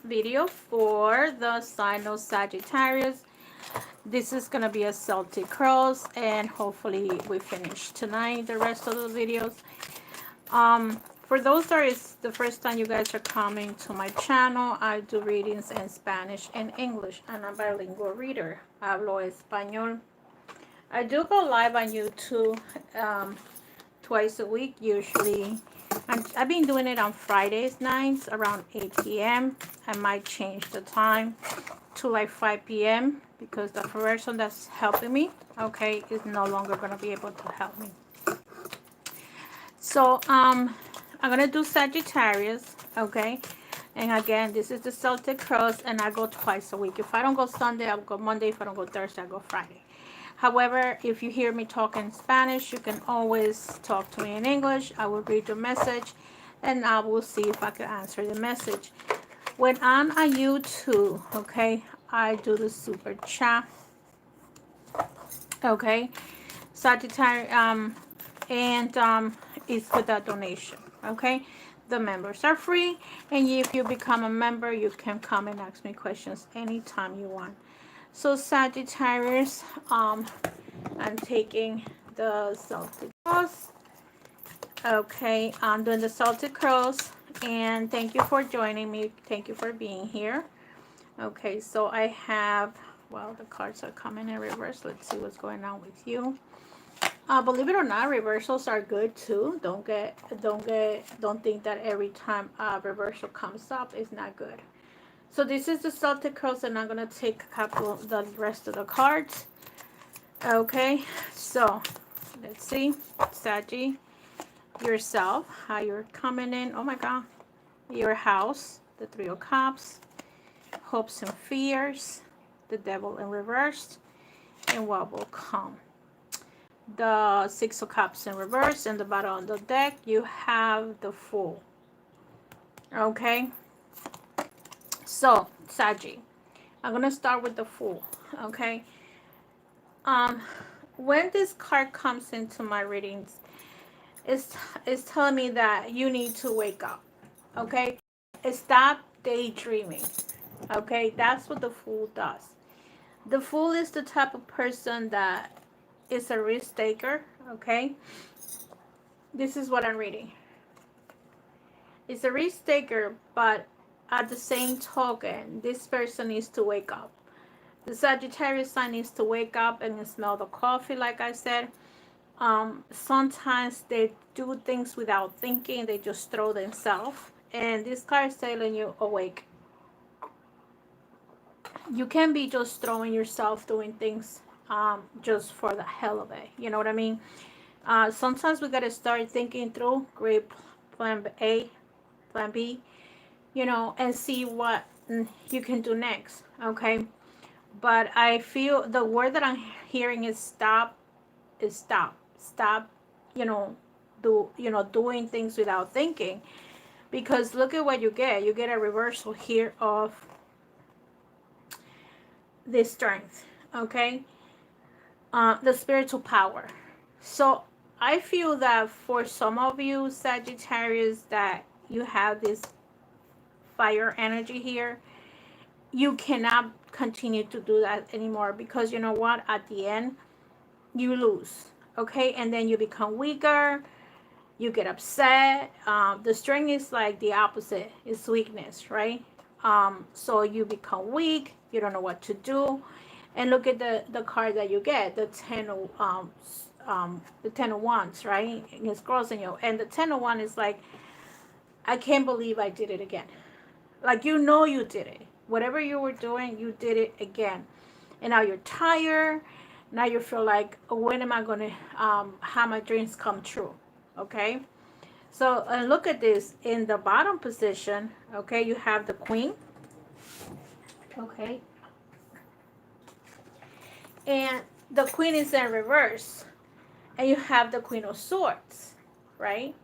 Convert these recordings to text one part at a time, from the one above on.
video for the sign of Sagittarius. This is gonna be a Celtic cross, and hopefully we finish tonight the rest of the videos. For those that is the first time you guys are coming to my channel, I do readings in Spanish and English, and I'm a bilingual reader. Hablo español. I do go live on YouTube twice a week usually. I've been doing it on Fridays nights around 8 p.m. I might change the time to like 5 p.m. because the person that's helping me, okay, is no longer going to be able to help me. So I'm going to do Sagittarius, okay? And again, this is the Celtic cross, and I go twice a week. If I don't go Sunday, I'll go Monday. If I don't go Thursday, I'll go Friday. However, if you hear me talk in Spanish, you can always talk to me in English. I will read your message, and I will see if I can answer the message. When I'm on YouTube, okay, I do the super chat, okay? Sagittarius, and it's with a donation, okay? The members are free, and if you become a member, you can come and ask me questions anytime you want. So Sagittarius, I'm taking the Celtic cross. Okay, I'm doing the Celtic cross, and thank you for joining me. Thank you for being here. Okay, so I have, well, the cards are coming in reverse. Let's see what's going on with you. Believe it or not, reversals are good too. Don't think that every time a reversal comes up is not good. So this is the Celtic cross, and I'm gonna take a couple of the rest of the cards. Okay, so let's see, Saggy, yourself, how you're coming in. Oh my God, your house, the Three of Cups, hopes and fears, the Devil in reverse, and what will come. The Six of Cups in reverse, and the bottom of the deck you have the Fool. Okay. So, Saggy, I'm going to start with the Fool, okay? When this card comes into my readings, it's telling me that you need to wake up, okay? Stop daydreaming, okay? That's what the Fool does. The Fool is the type of person that is a risk taker, okay? This is what I'm reading. It's a risk taker, but at the same token, this person needs to wake up. The Sagittarius sign needs to wake up and smell the coffee, like I said. Sometimes they do things without thinking. They just throw themselves. And this card is telling you, awake. You can't be just throwing yourself doing things just for the hell of it. You know what I mean? Sometimes we got to start thinking through, great plan A, plan B, you know, and see what you can do next, okay? But I feel the word that I'm hearing is stop, you know, doing things without thinking, because look at what you get. You get a reversal here of this strength, okay? The spiritual power. So I feel that for some of you Sagittarius, that you have this fire energy here, you cannot continue to do that anymore, because you know what, at the end you lose, okay? And then you become weaker, you get upset. The strength is like the opposite, it's weakness, right? So you become weak, you don't know what to do. And look at the card that you get, the Ten of Wands, right? It's crossing you, and the 10 of Wands is like, I can't believe I did it again. Like, you know, you did it. Whatever you were doing, you did it again. And now you're tired. Now you feel like, oh, when am I going to have my dreams come true? Okay. So, and look at this. In the bottom position, okay, you have the Queen. Okay. And the Queen is in reverse. And you have the Queen of Swords, right?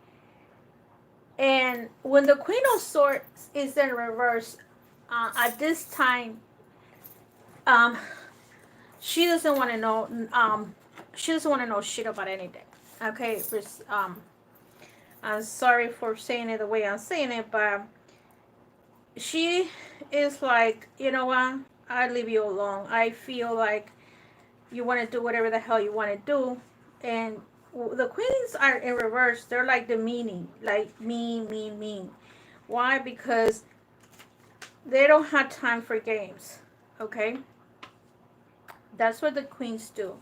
And when the Queen of Swords is in reverse, at this time, she doesn't want to know. She doesn't want to know shit about anything. Okay, I'm sorry for saying it the way I'm saying it, but she is like, you know what, I leave you alone. I feel like you want to do whatever the hell you want to do. And the queens are in reverse. They're like the meanie, like mean, mean, mean. Why? Because they don't have time for games. Okay, that's what the queens do.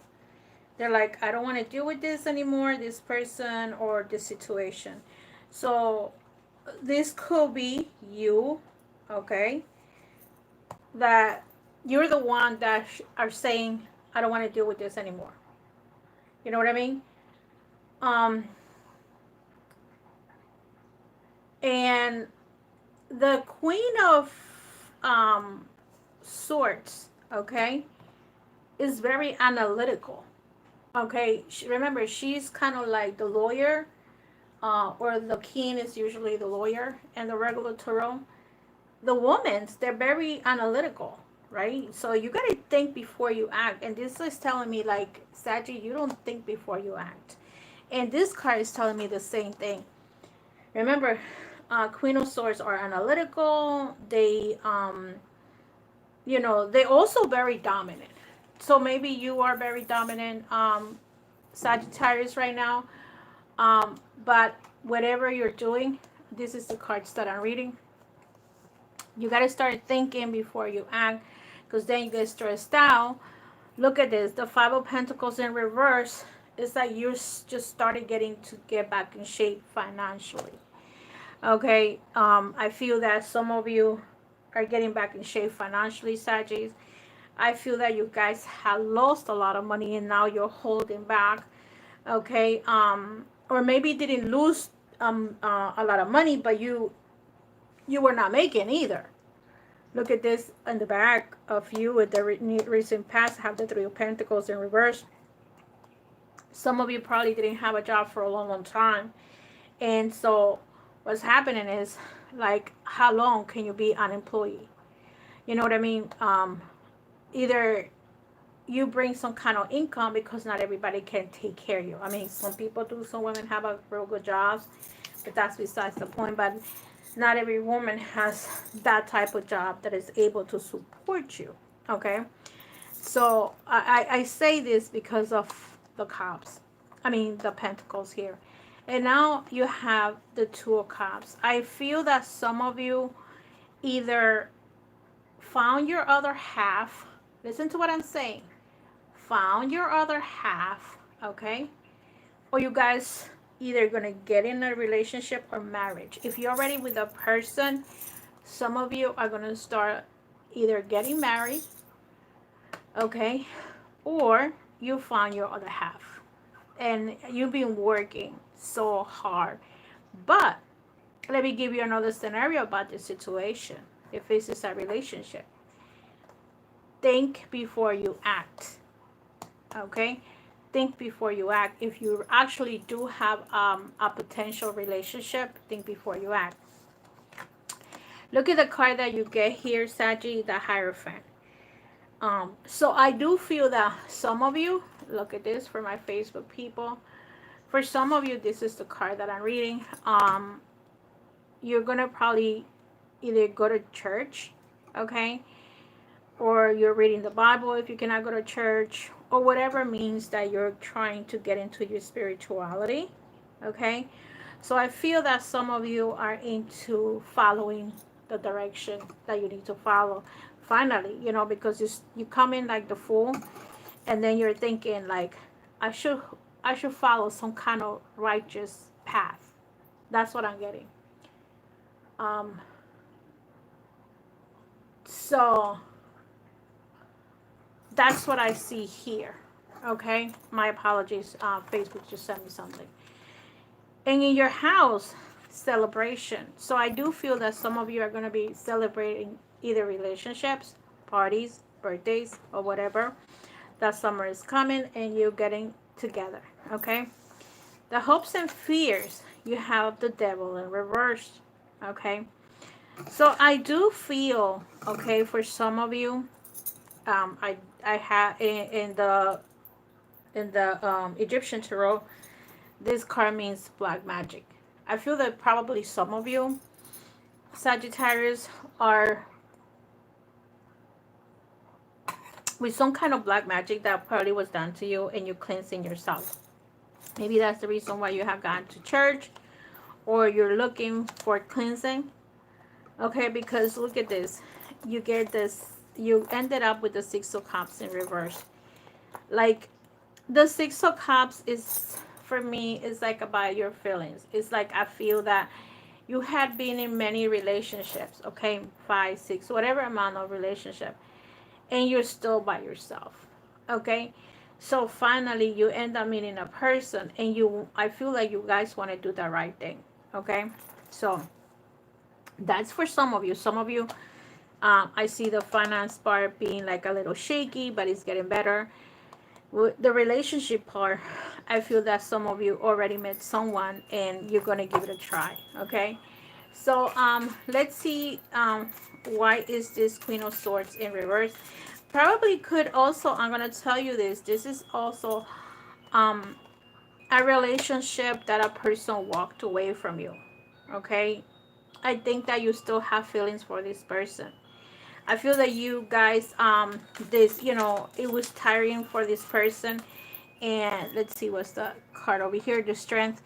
They're like, I don't want to deal with this anymore, this person or this situation. So this could be you, okay, that you're the one that are saying, I don't want to deal with this anymore. You know what I mean? Um, and the Queen of Swords, okay, is very analytical. Okay, remember, she's kind of like the lawyer, or the king is usually the lawyer, and the regular tarot. The women's, they're very analytical, right? So you got to think before you act. And this is telling me, like, Saggy, you don't think before you act. And this card is telling me the same thing. Remember, Queen of Swords are analytical. They, they also very dominant. So maybe you are very dominant, Sagittarius right now. But whatever you're doing, this is the cards that I'm reading. You got to start thinking before you act, because then you get stressed out. Look at this. The Five of Pentacles in reverse. It's like you just started getting to get back in shape financially. Okay. I feel that some of you are getting back in shape financially, Saggies. I feel that you guys have lost a lot of money and now you're holding back. Okay. Or maybe didn't lose a lot of money, but you were not making either. Look at this in the back of you with the recent past. Have the Three of Pentacles in reverse. Some of you probably didn't have a job for a long, long time. And so what's happening is, like, how long can you be unemployed? You know what I mean? Either you bring some kind of income, because not everybody can take care of you. I mean, some people do. Some women have a real good jobs, but that's besides the point. But not every woman has that type of job that is able to support you. Okay, so I say this because of the cups. I mean, the pentacles here. And now you have the Two of Cups. I feel that some of you either found your other half. Listen to what I'm saying. Found your other half, okay? Or you guys either going to get in a relationship or marriage. If you're already with a person, some of you are going to start either getting married, okay? Or you found your other half. And you've been working so hard. But let me give you another scenario about this situation. If this is a relationship, think before you act. Okay, think before you act. If you actually do have a potential relationship, think before you act. Look at the card that you get here, Sanji the Hierophant. So I do feel that some of you, look at this for my Facebook people. For some of you, this is the card that I'm reading. You're gonna probably either go to church, okay, or you're reading the Bible if you cannot go to church, or whatever means that you're trying to get into your spirituality, okay? So I feel that some of you are into following the direction that you need to follow. Finally, because you come in like the Fool, and then you're thinking like, I should follow some kind of righteous path. That's what I'm getting. Um, so that's what I see here. Okay, my apologies. Facebook just sent me something. And in your house, celebration. So I do feel that some of you are going to be celebrating either relationships, parties, birthdays, or whatever. That summer is coming and you're getting together. Okay, the hopes and fears. You have the Devil in reverse. Okay, so I do feel, okay, for some of you, I have in the Egyptian tarot, this card means black magic. I feel that probably some of you Sagittarius are with some kind of black magic that probably was done to you, and you're cleansing yourself. Maybe that's the reason why you have gone to church, or you're looking for cleansing. Okay, because look at this. You get this, you ended up with the Six of Cups in reverse. Like, the Six of Cups is, for me, is like about your feelings. It's like I feel that you had been in many relationships, okay, 5, 6, whatever amount of relationship, and you're still by yourself, okay. So finally you end up meeting a person, and I feel like you guys want to do the right thing, okay. So that's for some of you. Some of you, I see the finance part being like a little shaky, but it's getting better. With the relationship part, I feel that some of you already met someone and you're gonna give it a try, okay. So let's see, why is this Queen of Swords in reverse. Probably could also, I'm gonna tell you this, this is also um a relationship that a person walked away from you, okay. I think that you still have feelings for this person. I feel that you guys, this, it was tiring for this person. And let's see what's the card over here, the Strength.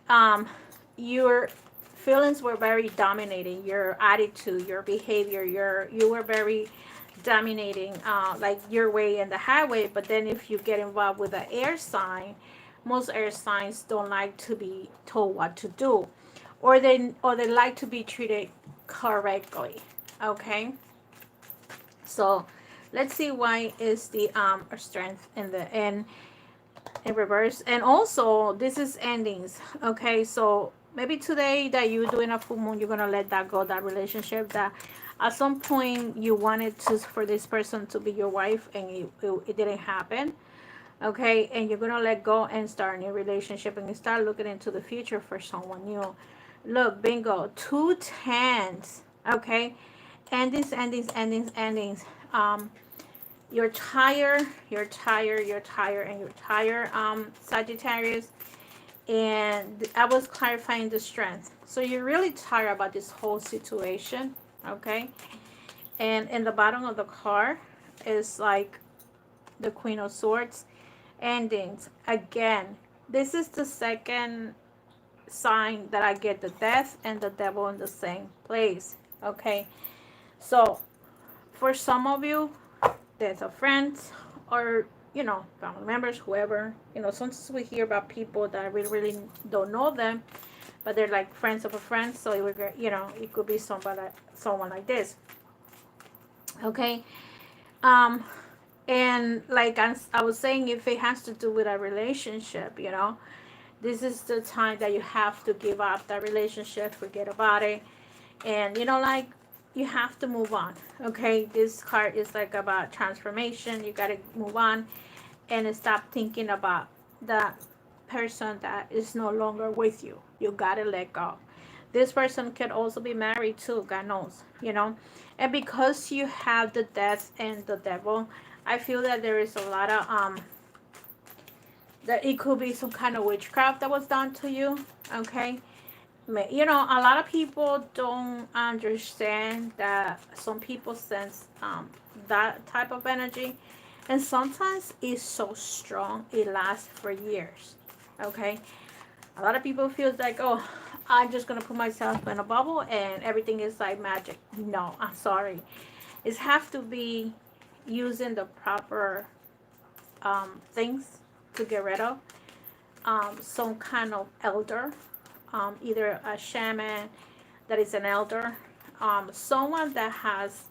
um your feelings were very dominating, your attitude, your behavior, you were very dominating, like your way and the highway. But then if you get involved with an air sign, most air signs don't like to be told what to do, or they like to be treated correctly, okay. So let's see why is the Strength in reverse. And also this is endings, okay. So maybe today that you're doing a full moon, you're gonna let that go, that relationship that at some point you wanted to for this person to be your wife, and it didn't happen, okay. And you're gonna let go and start a new relationship, and you start looking into the future for someone new. Look, bingo, 2 10s, okay. Endings. You're tired, and you're tired, Sagittarius. And I was clarifying the Strength. So you're really tired about this whole situation, okay? And in the bottom of the card is like the Queen of Swords. Endings. Again, this is the second sign that I get the Death and the Devil in the same place, okay? So for some of you, death of friends, or family members, whoever. Sometimes we hear about people that we really don't know them, but they're like friends of a friend. So it would, it could be someone like this, okay. um and like I was saying, if it has to do with a relationship, this is the time that you have to give up that relationship, forget about it. And like, you have to move on, okay. This card is like about transformation. You got to move on and stop thinking about the person that is no longer with you. You got to let go. This person could also be married too, God knows, and because you have the Death and the Devil, I feel that there is a lot of that it could be some kind of witchcraft that was done to you, okay. A lot of people don't understand that some people sense that type of energy, and sometimes it's so strong it lasts for years, okay. A lot of people feel like, oh, I'm just gonna put myself in a bubble and everything is like magic. No, I'm sorry. It have to be using the proper things to get rid of, some kind of elder, either a shaman that is an elder, someone that has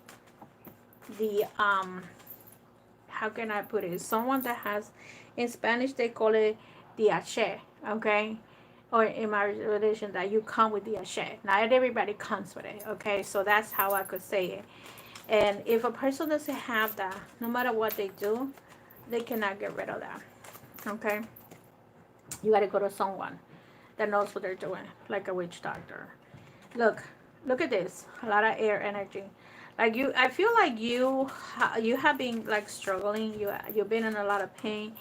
the how can I put it? Someone that has, in Spanish they call it the ashe, okay? Or in my religion, that you come with the ashe. Not everybody comes with it, okay? So that's how I could say it. And if a person doesn't have that, no matter what they do, they cannot get rid of that, okay? You got to go to someone that knows what they're doing, like a witch doctor. Look at this. A lot of air energy. Like I feel like you have been like struggling. You've been in a lot of pain,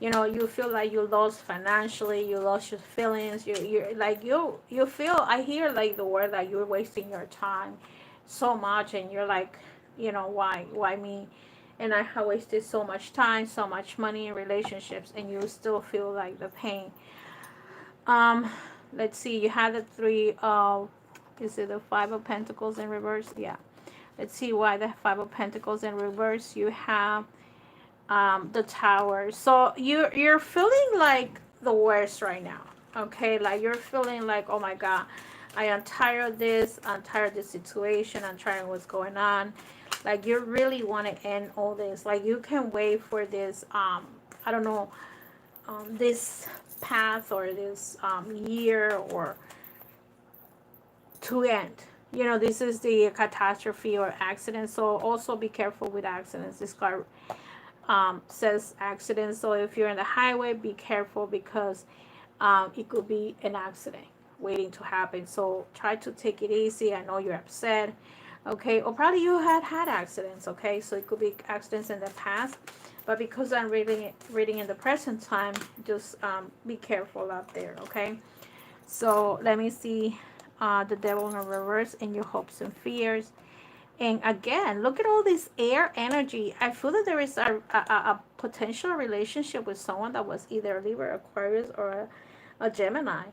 You know, you feel like you lost financially, you lost your feelings, you're like, you feel, I hear like the word that you're wasting your time so much, and you're like, you know, why me? And I have wasted so much time, so much money in relationships, and you still feel like the pain. um let's see, you have the three of, is it the Five of Pentacles in reverse? Yeah. Let's see why the Five of Pentacles in reverse. You have the Tower. So you're feeling like the worst right now. Okay, like you're feeling like, oh my God, I am tired of this. I'm tired of this situation. I'm tired of what's going on. Like you really want to end all this. Like you can wait for this. I don't know. This path or this year or to end. You know, this is the catastrophe or accident. So also be careful with accidents. This card says accident. So if you're in the highway, be careful, because it could be an accident waiting to happen. So try to take it easy. I know you're upset. Okay, or probably you had accidents. Okay, so it could be accidents in the past, but because I'm reading in the present time, just be careful out there. Okay, so let me see. The Devil in reverse, and your hopes and fears. And again, look at all this air energy. I feel that there is a potential relationship with someone that was either a Libra, Aquarius, or a Gemini.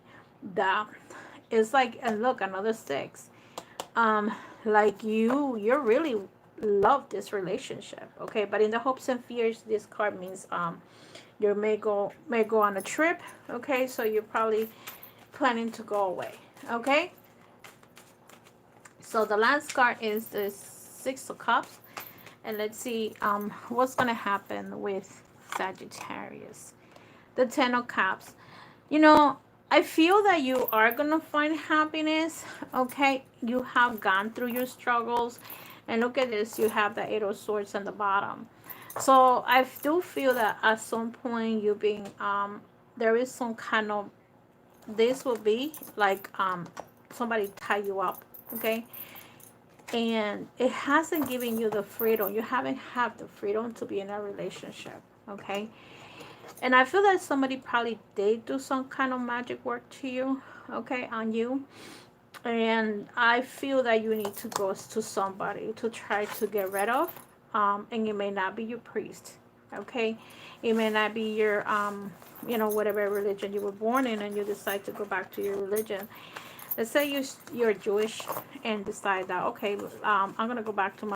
That is like, and look, another six. Um, like you really love this relationship, okay? But in the hopes and fears, this card means you may go on a trip, okay? So you're probably planning to go away, okay? So the last card is the Six of Cups. And let's see what's going to happen with Sagittarius. The Ten of Cups. You know, I feel that you are going to find happiness, okay? You have gone through your struggles. And look at this. You have the Eight of Swords on the bottom. So I do feel that at some point you being, there is some kind of, this will be like somebody tie you up, okay? And it hasn't given you the freedom. You haven't had the freedom to be in a relationship, okay? And I feel that somebody probably did do some kind of magic work to you, okay, on you. And I feel that you need to go to somebody to try to get rid of. And it may not be your priest, okay? It may not be your, you know, whatever religion you were born in, and you decide to go back to your religion. Let's say you're Jewish and decide that, okay, I'm going to go back to my,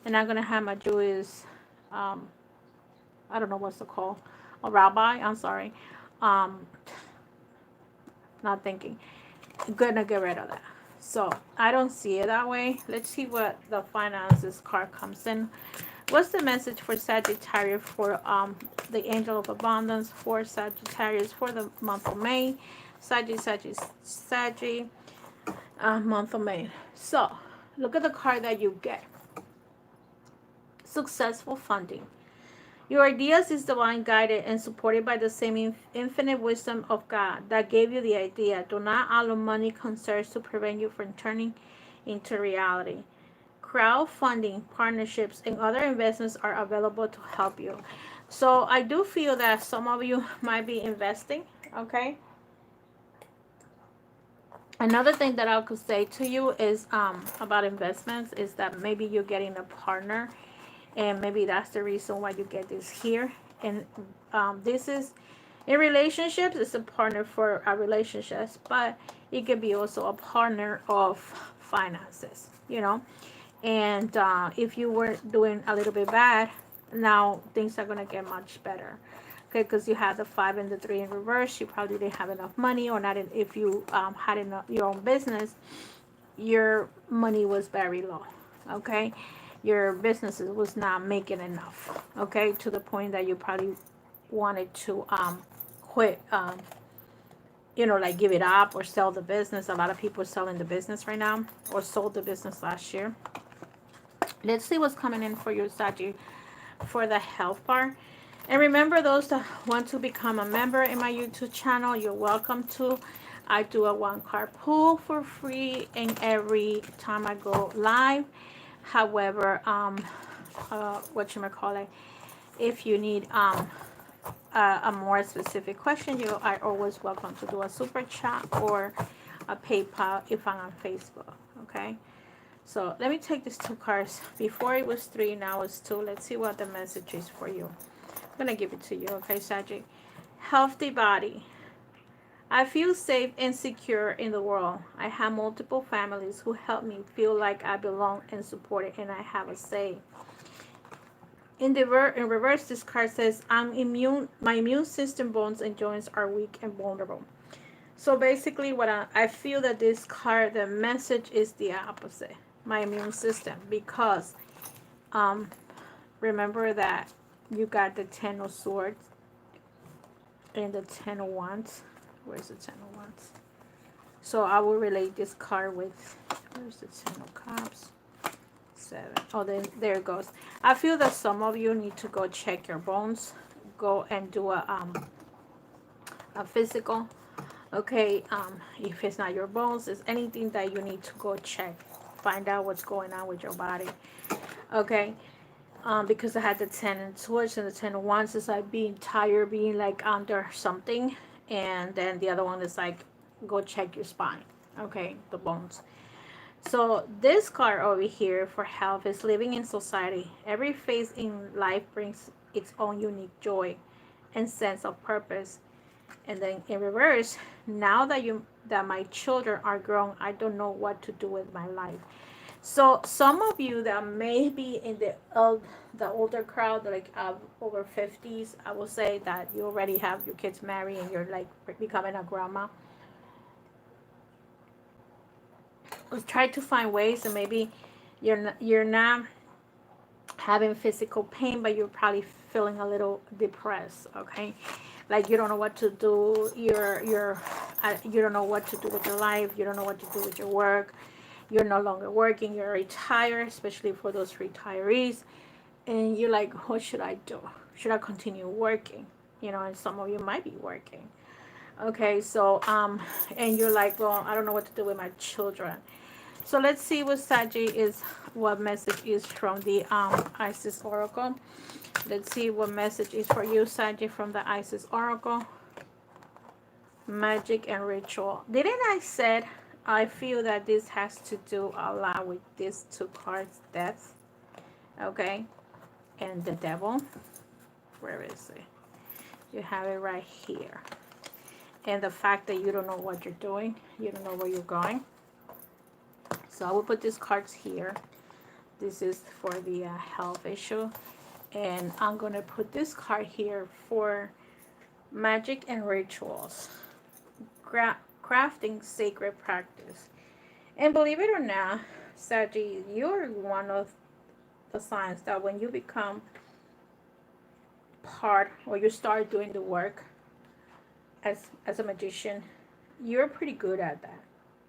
and I'm going to have my Jewish, I don't know what's it called, a rabbi, I'm sorry, not thinking, going to get rid of that. So I don't see it that way. Let's see what the finances card comes in. What's the message for Sagittarius for the Angel of Abundance for Sagittarius for the month of May? Saggy, month of May. So look at the card that you get. Successful funding. Your ideas is divine guided and supported by the same infinite wisdom of God that gave you the idea. Do not allow money concerns to prevent you from turning into reality. Crowdfunding, partnerships, and other investments are available to help you. So I do feel that some of you might be investing, okay? Another thing that I could say to you is about investments is that maybe you're getting a partner, and maybe that's the reason why you get this here. And this is in relationships, it's a partner for a relationships, but it could be also a partner of finances, you know. And if you were doing a little bit bad, now things are going to get much better. Okay, because you had the 5 and the 3 in reverse. You probably didn't have enough money, or not. If you had enough, your own business, your money was very low. Okay, your business was not making enough. Okay, to the point that you probably wanted to quit. You know, like give it up or sell the business. A lot of people are selling the business right now, or sold the business last year. Let's see what's coming in for you, Sagittarius, for the health part. And remember, those that want to become a member in my YouTube channel, you're welcome to. I do a 1-card pull for free and every time I go live. However, whatchamacallit, if you need a more specific question, you are always welcome to do a super chat or a PayPal if I'm on Facebook. Okay. So let me take these two cards. Before it was three, now it's two. Let's see what the message is for you. I'm gonna give it to you. Okay, Sagittarius. Healthy body. I feel safe and secure in the world. I have multiple families who help me feel like I belong and supported, and I have a say. In reverse, this card says, I'm immune. My immune system, bones, and joints are weak and vulnerable. So basically, what I feel that this card, the message is the opposite. My immune system, because um, remember that you got the Ten of Swords and the Ten of Wands. Where's the Ten of Wands? So I will relate this card with, where's the Ten of Cups? Seven. Oh, there it goes. I feel that some of you need to go check your bones. Go and do a physical. Okay, if it's not your bones, it's anything that you need to go check. Find out what's going on with your body. Okay, because I had the Ten of Swords and the Ten of Wands is like being tired, being like under something. And then the other one is like, go check your spine. Okay, the bones. So this card over here for health is living in society. Every phase in life brings its own unique joy and sense of purpose. And then in reverse, now that my children are grown, I don't know what to do with my life. So some of you that may be in the older crowd, like over 50s, I will say that you already have your kids married and you're like becoming a grandma. Try to find ways, and maybe you're not having physical pain, but you're probably feeling a little depressed. Okay, like you don't know what to do. You don't know what to do with your life. You don't know what to do with your work. You're no longer working. You're retired, especially for those retirees, and you're like, what should I do? Should I continue working? You know, and some of you might be working. Okay, so and you're like, well, I don't know what to do with my children. So let's see what Sagittarius is, what message is from the Isis Oracle. Let's see what message is for you, Sagittarius, from the Isis Oracle. Magic and ritual. Didn't I said I feel that this has to do a lot with these two cards, death, okay, and the devil. Where is it? You have it right here. And the fact that you don't know what you're doing, you don't know where you're going. So I will put these cards here. This is for the health issue. And I'm going to put this card here for magic and rituals. Crafting sacred practice. And believe it or not, Sagittarius, you're one of the signs that when you become part, or you start doing the work as a magician, you're pretty good at that.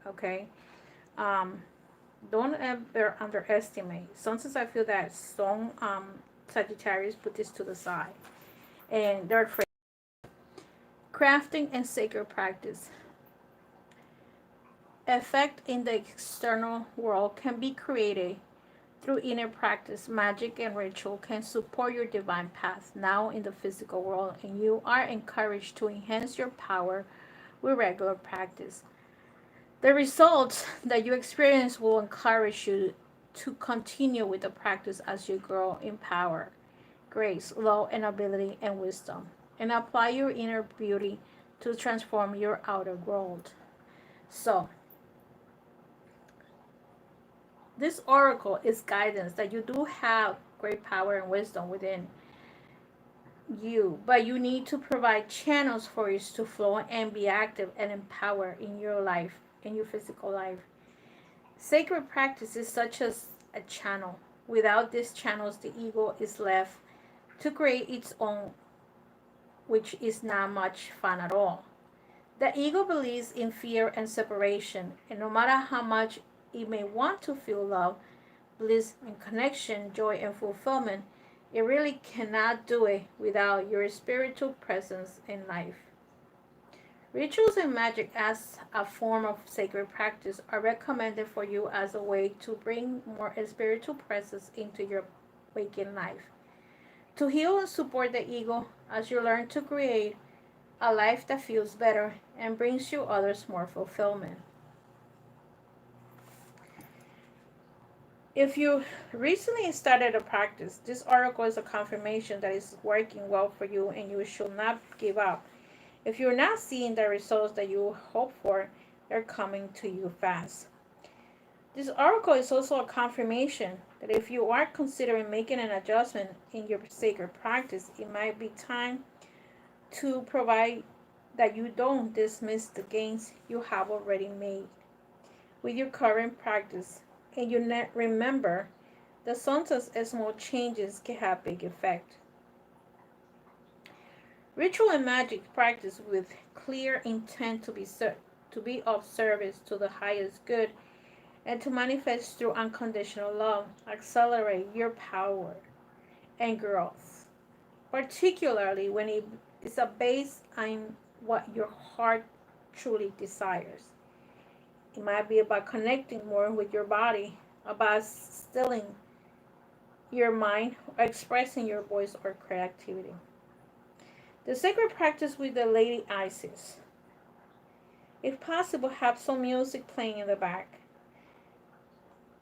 Okay? Don't ever underestimate. Sometimes I feel that some Sagittarius put this to the side and they're afraid. Crafting and sacred practice. Effect in the external world can be created through inner practice. Magic and ritual can support your divine path now in the physical world, and you are encouraged to enhance your power with regular practice. The results that you experience will encourage you to continue with the practice as you grow in power, grace, love, and ability and wisdom, and apply your inner beauty to transform your outer world. So, this oracle is guidance that you do have great power and wisdom within you, but you need to provide channels for it to flow and be active and empowered in your life, in your physical life. Sacred practice is such as a channel. Without these channels, the ego is left to create its own, which is not much fun at all. The ego believes in fear and separation, and no matter how much it may want to feel love, bliss, and connection, joy, and fulfillment, it really cannot do it without your spiritual presence in life. Rituals and magic as a form of sacred practice are recommended for you as a way to bring more spiritual presence into your waking life. to heal and support the ego as you learn to create a life that feels better and brings you others more fulfillment. If you recently started a practice, this article is a confirmation that it's working well for you and you should not give up. If you're not seeing the results that you hope for, they're coming to you fast. This article is also a confirmation that if you are considering making an adjustment in your sacred practice, it might be time to provide that you don't dismiss the gains you have already made with your current practice, and you remember that sometimes small changes can have big effect. Ritual and magic practice with clear intent to be of service to the highest good and to manifest through unconditional love accelerate your power and growth, particularly when it is based on what your heart truly desires. It might be about connecting more with your body, about stilling your mind, or expressing your voice or creativity. The sacred practice with the Lady Isis. If possible, have some music playing in the back.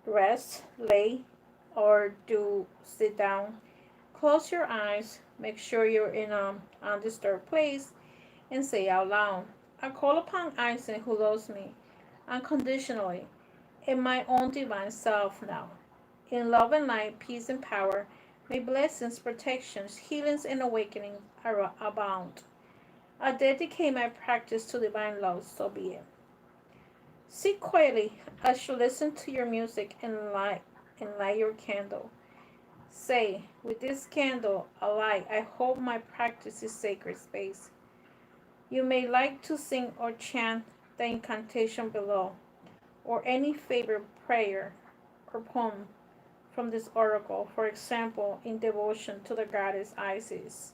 Rest, lay, or do sit down. Close your eyes. Make sure you're in an undisturbed place and say out loud, I call upon Isis who loves me unconditionally in my own divine self now. In love and light, peace and power, may blessings, protections, healings, and awakenings abound. I dedicate my practice to divine love, so be it. Sit quietly as you listen to your music and light your candle. Say, with this candle alight, I hope my practice is sacred space. You may like to sing or chant the incantation below, or any favorite prayer or poem from this oracle, for example, in devotion to the goddess Isis,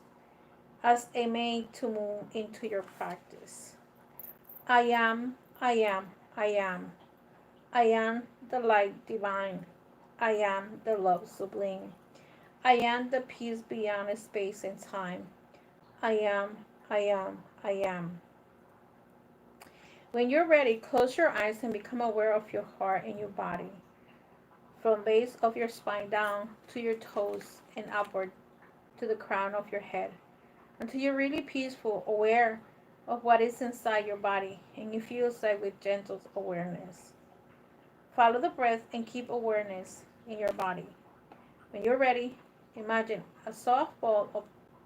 as a maid to move into your practice. I am, I am, I am. I am the light divine. I am the love sublime. I am the peace beyond space and time. I am, I am, I am. When you're ready, close your eyes and become aware of your heart and your body, from base of your spine down to your toes and upward to the crown of your head, until you're really peaceful, aware of what is inside your body, and you feel like with gentle awareness. Follow the breath and keep awareness in your body. When you're ready, imagine a soft ball of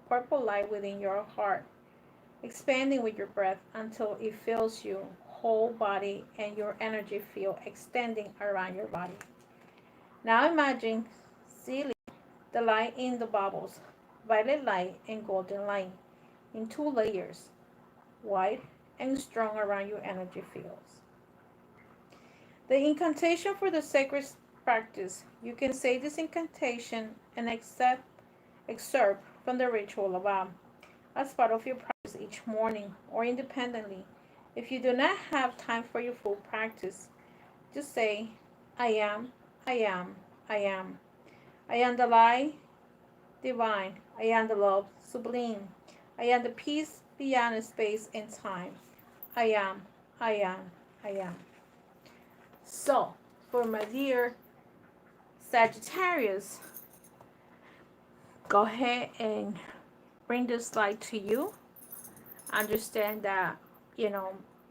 purple light within your heart, expanding with your breath until it fills your whole body and your energy field extending around your body. Now imagine sealing the light in the bubbles, violet light and golden light, in two layers, white and strong around your energy fields. The incantation for the sacred practice. You can say this incantation and excerpt from the ritual above as part of your practice each morning or independently. If you do not have time for your full practice, just say, I am, I am, I am. I am the light divine. I am the love sublime. I am the peace beyond space and time. I am, I am, I am. So, for my dear Sagittarius, go ahead and bring this light to you. Understand that,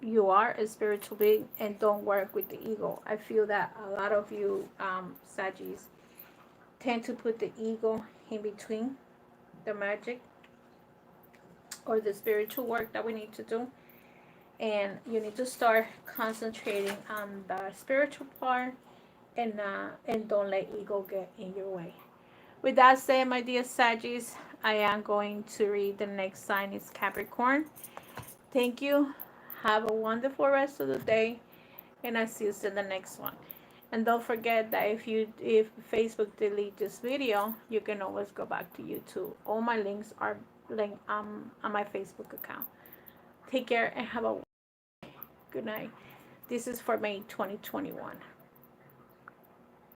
you are a spiritual being and don't work with the ego. I feel that a lot of you, Saggies, tend to put the ego in between the magic or the spiritual work that we need to do. And you need to start concentrating on the spiritual part and don't let ego get in your way. With that said, my dear Saggies, I am going to read the next sign is Capricorn. Thank you. Have a wonderful rest of the day, and I'll see you in the next one. And don't forget that if Facebook delete this video, you can always go back to YouTube. All my links are linked on my Facebook account. Take care and have a good night. This is for May 2021.